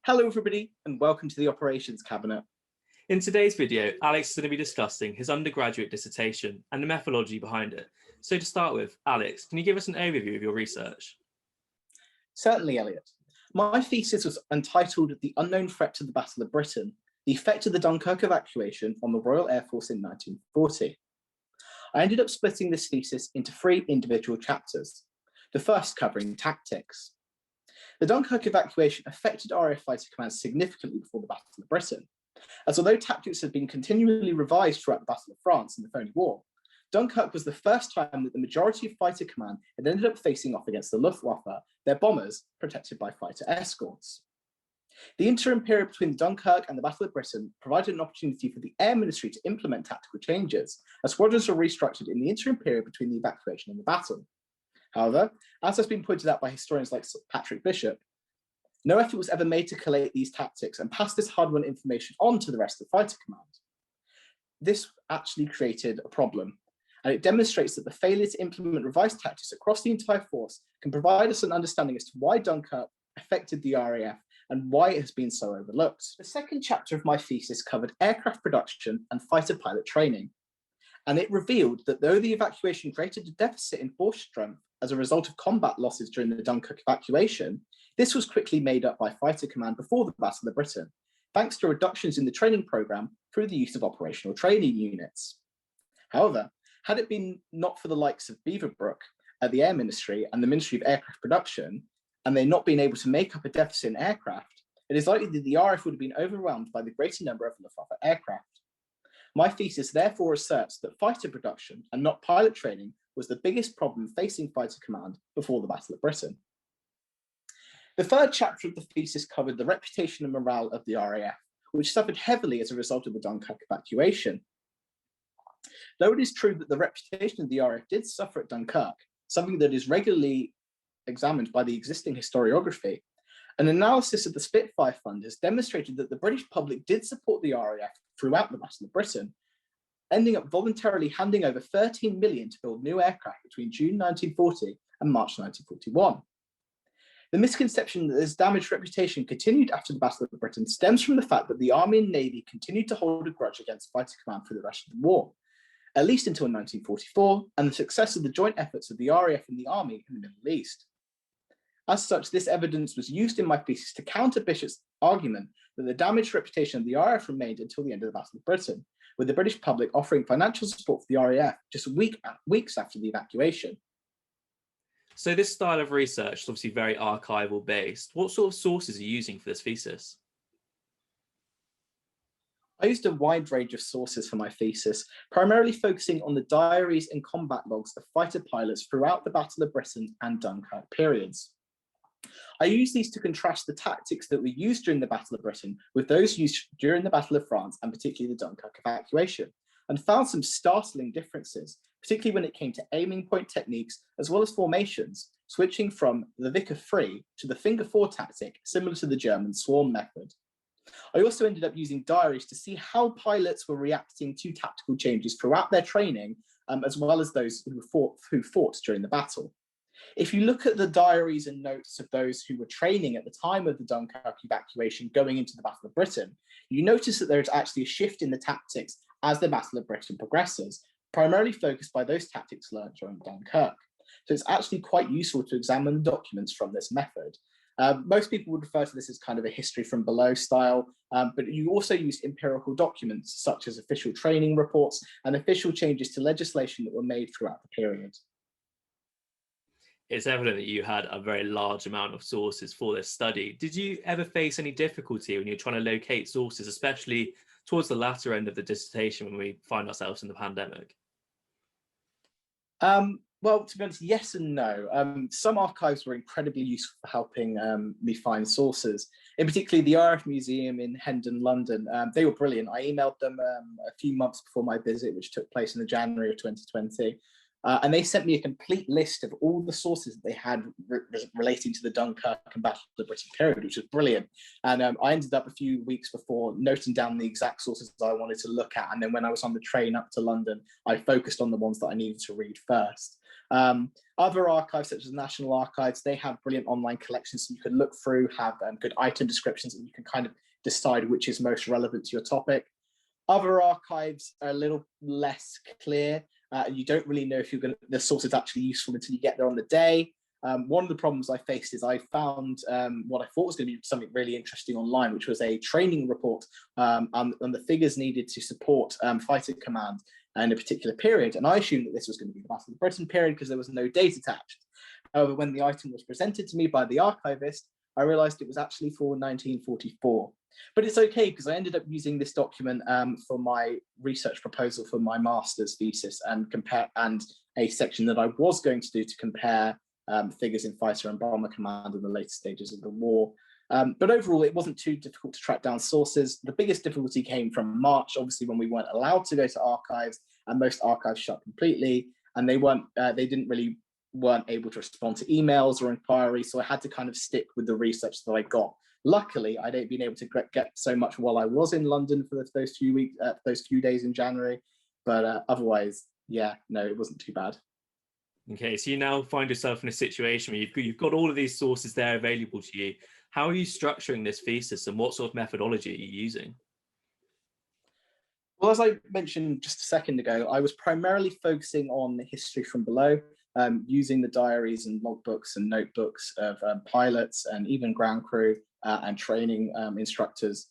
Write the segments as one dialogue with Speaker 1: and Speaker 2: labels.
Speaker 1: Hello everybody and welcome to the Operations Cabinet.
Speaker 2: In today's video, Alex is going to be discussing his undergraduate dissertation and the methodology behind it. So to start with, Alex, can you give us an overview of your research?
Speaker 1: Certainly, Elliot. My thesis was entitled The Unknown Threat to the Battle of Britain, the effect of the Dunkirk evacuation on the Royal Air Force in 1940. I ended up splitting this thesis into 3 individual chapters, the first covering tactics. The Dunkirk evacuation affected RAF fighter commands significantly before the Battle of Britain, as although tactics had been continually revised throughout the Battle of France and the Phoney War, Dunkirk was the first time that the majority of fighter command had ended up facing off against the Luftwaffe, their bombers protected by fighter escorts. The interim period between Dunkirk and the Battle of Britain provided an opportunity for the Air Ministry to implement tactical changes, as squadrons were restructured in the interim period between the evacuation and the battle. However, as has been pointed out by historians like Patrick Bishop, no effort was ever made to collate these tactics and pass this hard-won information on to the rest of fighter command. This actually created a problem, and it demonstrates that the failure to implement revised tactics across the entire force can provide us an understanding as to why Dunkirk affected the RAF and why it has been so overlooked. The second chapter of my thesis covered aircraft production and fighter pilot training, and it revealed that though the evacuation created a deficit in force strength as a result of combat losses during the Dunkirk evacuation, this was quickly made up by fighter command before the Battle of Britain, thanks to reductions in the training programme through the use of operational training units. However, had it been not for the likes of Beaverbrook at the Air Ministry and the Ministry of Aircraft Production, and they not being able to make up a deficit in aircraft, it is likely that the RAF would have been overwhelmed by the greater number of Luftwaffe aircraft. My thesis therefore asserts that fighter production and not pilot training was the biggest problem facing fighter command before the Battle of Britain. The third chapter of the thesis covered the reputation and morale of the RAF, which suffered heavily as a result of the Dunkirk evacuation. Though it is true that the reputation of the RAF did suffer at Dunkirk, something that is regularly examined by the existing historiography, an analysis of the Spitfire Fund has demonstrated that the British public did support the RAF throughout the Battle of Britain, ending up voluntarily handing over 13 million to build new aircraft between June 1940 and March 1941. The misconception that this damaged reputation continued after the Battle of Britain stems from the fact that the Army and Navy continued to hold a grudge against fighter command for the rest of the war, at least until 1944, and the success of the joint efforts of the RAF and the Army in the Middle East. As such, this evidence was used in my thesis to counter Bishop's argument that the damaged reputation of the RAF remained until the end of the Battle of Britain, with the British public offering financial support for the RAF just weeks after the evacuation.
Speaker 2: So this style of research is obviously very archival based. What sort of sources are you using for this thesis?
Speaker 1: I used a wide range of sources for my thesis, primarily focusing on the diaries and combat logs of fighter pilots throughout the Battle of Britain and Dunkirk periods. I used these to contrast the tactics that were used during the Battle of Britain with those used during the Battle of France and particularly the Dunkirk evacuation, and found some startling differences, particularly when it came to aiming point techniques as well as formations, switching from the Vicar 3 to the Finger 4 tactic, similar to the German swarm method. I also ended up using diaries to see how pilots were reacting to tactical changes throughout their training, as well as those who fought during the battle. If you look at the diaries and notes of those who were training at the time of the Dunkirk evacuation going into the Battle of Britain, you notice that there is actually a shift in the tactics as the Battle of Britain progresses, primarily focused by those tactics learned during Dunkirk. So it's actually quite useful to examine documents from this method. Most people would refer to this as kind of a history from below style, but you also use empirical documents such as official training reports and official changes to legislation that were made throughout the period.
Speaker 2: It's evident that you had a very large amount of sources for this study. Did you ever face any difficulty when you're trying to locate sources, especially towards the latter end of the dissertation when we find ourselves in the pandemic?
Speaker 1: Well, to be honest, yes and no. Some archives were incredibly useful for helping me find sources. In particular, the RF Museum in Hendon, London. They were brilliant. I emailed them a few months before my visit, which took place in the January of 2020. And they sent me a complete list of all the sources that they had relating to the Dunkirk and Battle of the Britain period, which was brilliant. And I ended up a few weeks before noting down the exact sources I wanted to look at. And then when I was on the train up to London, I focused on the ones that I needed to read first. Other archives, such as National Archives, they have brilliant online collections so you can look through, have good item descriptions, and you can kind of decide which is most relevant to your topic. Other archives are a little less clear. You don't really know if the source is actually useful until you get there on the day. One of the problems I faced is I found what I thought was going to be something really interesting online, which was a training report on the figures needed to support fighter command in a particular period. And I assumed that this was going to be the Battle of Britain period because there was no date attached. However, when the item was presented to me by the archivist, I realized it was actually for 1944. But it's okay because I ended up using this document for my research proposal for my master's thesis and a section that I was going to do to compare figures in fighter and bomber command in the later stages of the war. But overall, it wasn't too difficult to track down sources. The biggest difficulty came from March, obviously, when we weren't allowed to go to archives, and most archives shut completely, and they weren't able to respond to emails or inquiries. So I had to kind of stick with the research that I got. Luckily, I'd been able to get so much while I was in London for those few days in January. But otherwise, yeah, no, it wasn't too bad.
Speaker 2: Okay, so you now find yourself in a situation where you've got all of these sources there available to you. How are you structuring this thesis, and what sort of methodology are you using?
Speaker 1: Well, as I mentioned just a second ago, I was primarily focusing on the history from below, using the diaries and logbooks and notebooks of pilots and even ground crew and training instructors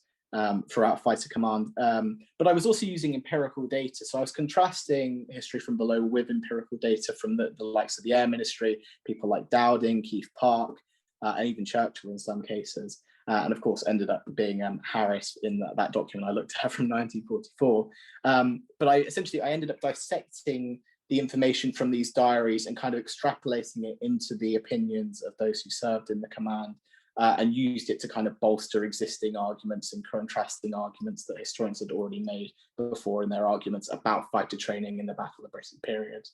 Speaker 1: throughout fighter command. But I was also using empirical data. So I was contrasting history from below with empirical data from the likes of the Air Ministry, people like Dowding, Keith Park, and even Churchill in some cases. And of course, ended up being Harris in that document I looked at from 1944. But I ended up dissecting the information from these diaries and kind of extrapolating it into the opinions of those who served in the command, and used it to kind of bolster existing arguments and contrasting arguments that historians had already made before in their arguments about fighter training in the Battle of Britain period.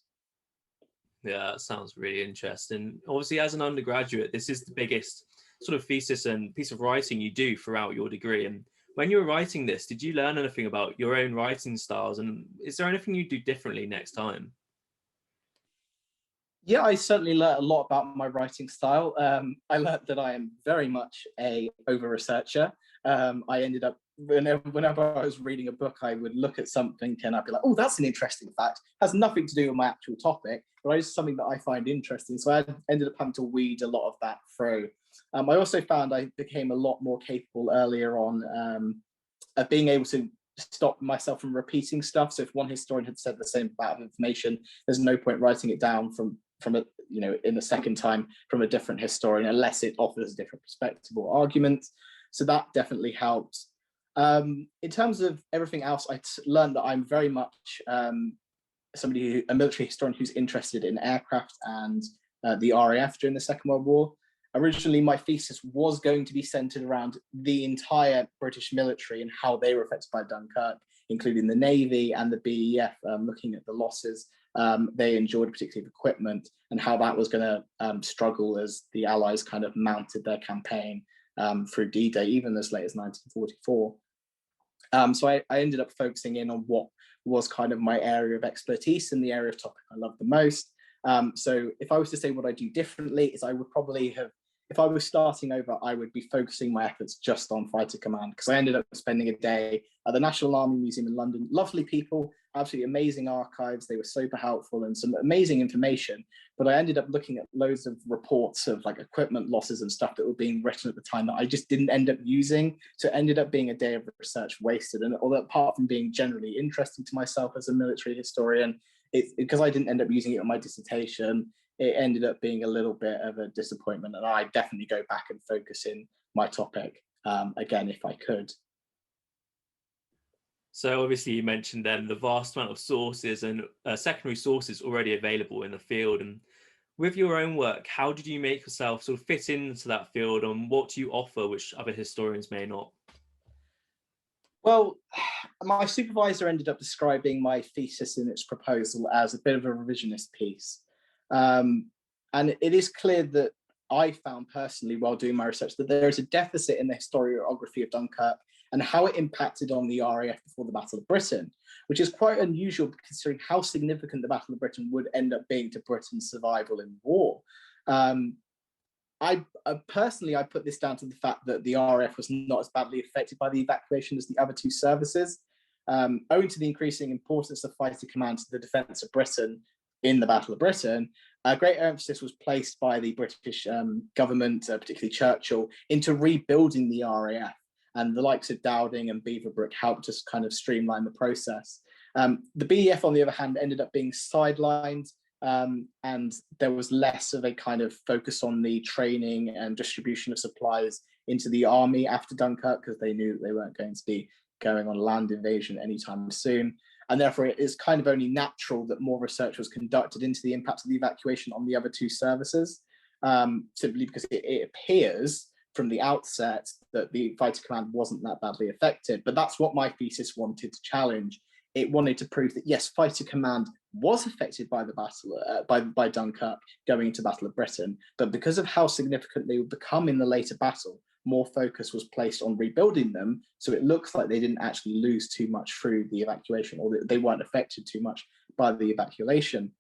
Speaker 2: Yeah, that sounds really interesting. Obviously, as an undergraduate, this is the biggest sort of thesis and piece of writing you do throughout your degree. And when you were writing this, did you learn anything about your own writing styles? And is there anything you do differently next time?
Speaker 1: Yeah, I certainly learned a lot about my writing style. I learned that I am very much a over-researcher. I ended up, whenever I was reading a book, I would look at something and I'd be like, oh, that's an interesting fact. It has nothing to do with my actual topic, but it's something that I find interesting. So I ended up having to weed a lot of that through. I also found I became a lot more capable earlier on of being able to stop myself from repeating stuff. So if one historian had said the same amount of information, there's no point writing it down from a, in the second time from a different historian unless it offers a different perspective or argument. So that definitely helps. In terms of everything else, I learned that I'm very much a military historian who's interested in aircraft and the RAF during the Second World War. Originally, my thesis was going to be centered around the entire British military and how they were affected by Dunkirk, including the Navy and the BEF, looking at the losses they endured, particularly of equipment, and how that was going to struggle as the Allies kind of mounted their campaign through D-Day, even as late as 1944. So I ended up focusing in on what was kind of my area of expertise and the area of topic I loved the most. So if I was to say what I do differently, is I would probably have, if I was starting over, I would be focusing my efforts just on fighter command, because I ended up spending a day at the National Army Museum in London. Lovely people, absolutely amazing archives. They were super helpful and some amazing information. But I ended up looking at loads of reports of like equipment losses and stuff that were being written at the time that I just didn't end up using. So it ended up being a day of research wasted. And although apart from being generally interesting to myself as a military historian, because I didn't end up using it on my dissertation, it ended up being a little bit of a disappointment. And I definitely go back and focus in my topic again, if I could.
Speaker 2: So obviously you mentioned then the vast amount of sources and secondary sources already available in the field. And with your own work, how did you make yourself sort of fit into that field, and what do you offer which other historians may not?
Speaker 1: Well, my supervisor ended up describing my thesis in its proposal as a bit of a revisionist piece. And it is clear that I found personally, while doing my research, that there is a deficit in the historiography of Dunkirk and how it impacted on the RAF before the Battle of Britain, which is quite unusual considering how significant the Battle of Britain would end up being to Britain's survival in war. I personally, I put this down to the fact that the RAF was not as badly affected by the evacuation as the other two services, owing to the increasing importance of fighter command to the defence of Britain in the Battle of Britain. A great emphasis was placed by the British government, particularly Churchill, into rebuilding the RAF, and the likes of Dowding and Beaverbrook helped us kind of streamline the process. The BEF, on the other hand, ended up being sidelined, and there was less of a kind of focus on the training and distribution of supplies into the army after Dunkirk, because they knew that they weren't going to be going on land invasion anytime soon. And therefore, it is kind of only natural that more research was conducted into the impact of the evacuation on the other two services, simply because it appears from the outset that the fighter command wasn't that badly affected. But that's what my thesis wanted to challenge. It wanted to prove that, yes, fighter command was affected by the battle, by Dunkirk going into Battle of Britain, but because of how significant they would become in the later battle, more focus was placed on rebuilding them. So it looks like they didn't actually lose too much through the evacuation, or they weren't affected too much by the evacuation.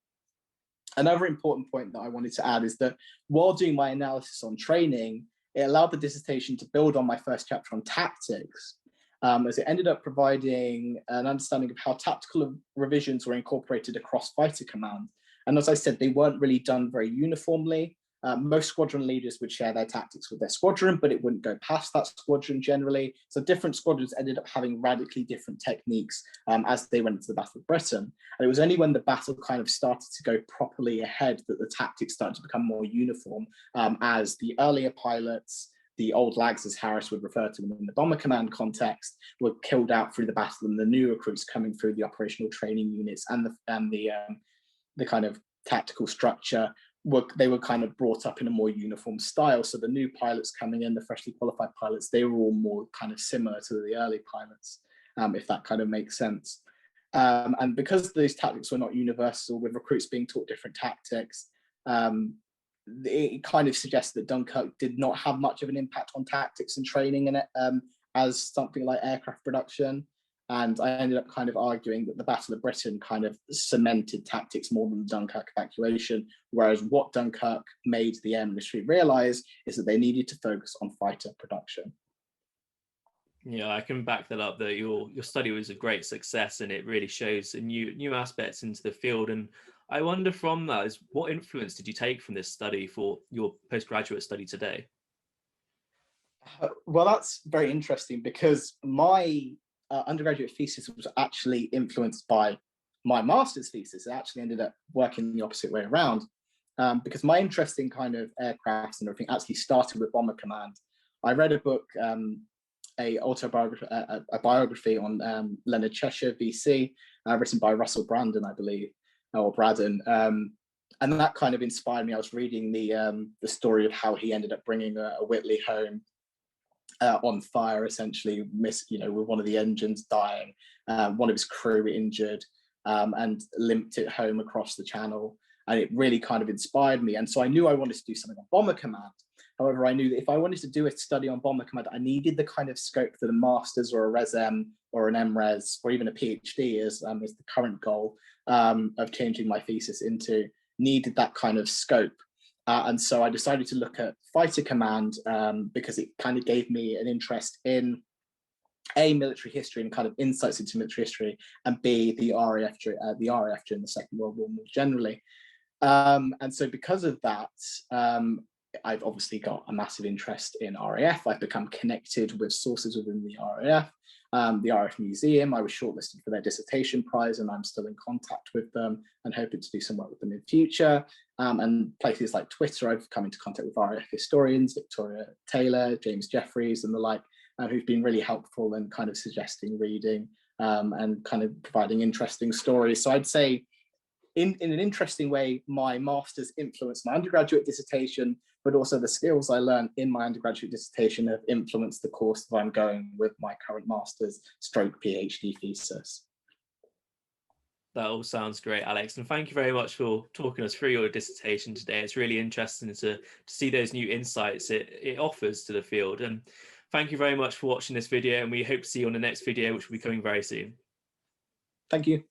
Speaker 1: Another important point that I wanted to add is that while doing my analysis on training, it allowed the dissertation to build on my first chapter on tactics, as it ended up providing an understanding of how tactical revisions were incorporated across fighter command. And as I said, they weren't really done very uniformly. Most squadron leaders would share their tactics with their squadron, but it wouldn't go past that squadron generally. So different squadrons ended up having radically different techniques as they went into the Battle of Britain. And it was only when the battle kind of started to go properly ahead that the tactics started to become more uniform, as the earlier pilots, the old lags, as Harris would refer to them in the bomber command context, were killed out through the battle, and the new recruits coming through the operational training units and the kind of tactical structure they were kind of brought up in a more uniform style. So the new pilots coming in, the freshly qualified pilots, they were all more kind of similar to the early pilots, if that kind of makes sense. And because these tactics were not universal, with recruits being taught different tactics, it kind of suggests that Dunkirk did not have much of an impact on tactics and training in it, as something like aircraft production. And I ended up kind of arguing that the Battle of Britain kind of cemented tactics more than the Dunkirk evacuation, whereas what Dunkirk made the air ministry realize is that they needed to focus on fighter production.
Speaker 2: Yeah, I can back that up, that your study was a great success, and it really shows new aspects into the field. And I wonder from that, is what influence did you take from this study for your postgraduate study today?
Speaker 1: Well, that's very interesting, because my undergraduate thesis was actually influenced by my master's thesis. It actually ended up working the opposite way around, because my interest in kind of aircrafts and everything actually started with Bomber Command. I read a book, a biography on Leonard Cheshire, VC, written by Russell Brandon, I believe, or Braddon. And that kind of inspired me. I was reading the story of how he ended up bringing a Whitley home on fire, essentially, with one of the engines dying, one of his crew injured, and limped it home across the channel. And it really kind of inspired me. And so I knew I wanted to do something on Bomber Command. However, I knew that if I wanted to do a study on Bomber Command, I needed the kind of scope that a master's or a ResM or an MRes or even a PhD is the current goal of changing my thesis into, needed that kind of scope. And so I decided to look at fighter command, because it kind of gave me an interest in A, military history and kind of insights into military history, and B, the RAF during the Second World War more generally. And so because of that, I've obviously got a massive interest in RAF. I've become connected with sources within the RAF. The RAF Museum, I was shortlisted for their dissertation prize, and I'm still in contact with them and hoping to do some work with them in future. And places like Twitter, I've come into contact with RAF historians, Victoria Taylor, James Jeffries, and the like, who've been really helpful and kind of suggesting reading and kind of providing interesting stories. So I'd say in an interesting way, my master's influenced my undergraduate dissertation, but also the skills I learned in my undergraduate dissertation have influenced the course that I'm going with my current master's / PhD thesis.
Speaker 2: That all sounds great, Alex. And thank you very much for talking us through your dissertation today. It's really interesting to see those new insights it offers to the field. And Thank you very much for watching this video, and we hope to see you on the next video, which will be coming very soon.
Speaker 1: Thank you.